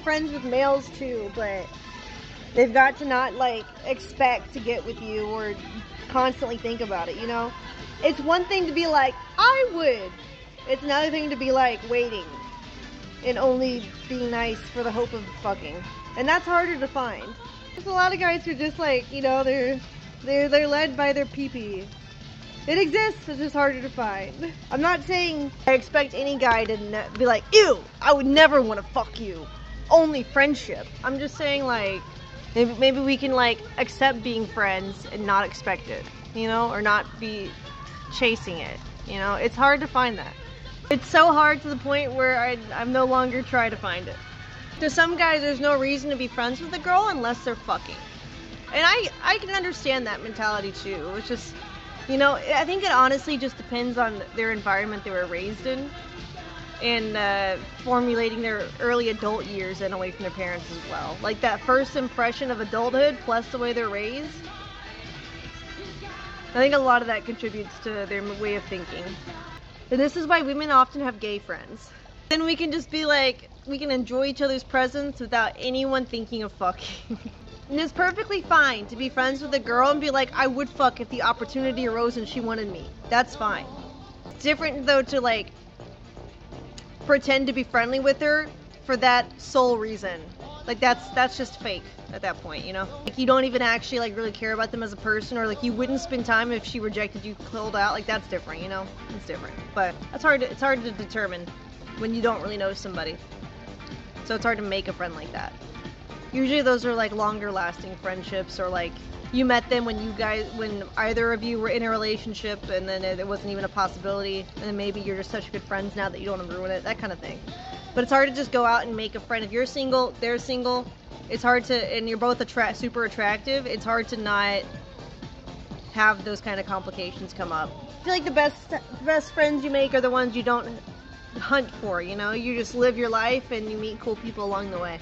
friends with males too, but they've got to not like expect to get with you or constantly think about it, you know? It's one thing to be like, I would. It's another thing to be like waiting and only being nice for the hope of fucking. And that's harder to find. There's a lot of guys who are just like, you know, they're led by their pee-pee. It exists, it's just harder to find. I'm not saying I expect any guy to be like, ew, I would never want to fuck you. Only friendship. I'm just saying like, maybe we can like accept being friends and not expect it, you know, or not be chasing it, you know. It's hard to find that. It's so hard to the point where I'm no longer trying to find it. To some guys, there's no reason to be friends with a girl unless they're fucking. And I can understand that mentality too. It's just, you know, I think it honestly just depends on their environment they were raised in and formulating their early adult years and away from their parents as well. Like that first impression of adulthood plus the way they're raised. I think a lot of that contributes to their way of thinking. And this is why women often have gay friends. Then we can just be like, we can enjoy each other's presence without anyone thinking of fucking. And it's perfectly fine to be friends with a girl and be like, I would fuck if the opportunity arose and she wanted me. That's fine. It's different though to like pretend to be friendly with her for that sole reason. Like that's just fake at that point, you know? Like you don't even actually like really care about them as a person, or like you wouldn't spend time if she rejected you cold out. Like that's different, you know? It's different. But it's hard to determine when you don't really know somebody. So it's hard to make a friend like that. Usually those are like longer lasting friendships, or like you met them when either of you were in a relationship and then it wasn't even a possibility, and then maybe you're just such good friends now that you don't want to ruin it, that kind of thing. But it's hard to just go out and make a friend. If you're single, they're single, it's hard to, and you're both super attractive, it's hard to not have those kind of complications come up. I feel like the best friends you make are the ones you don't hunt for, you know? You just live your life and you meet cool people along the way.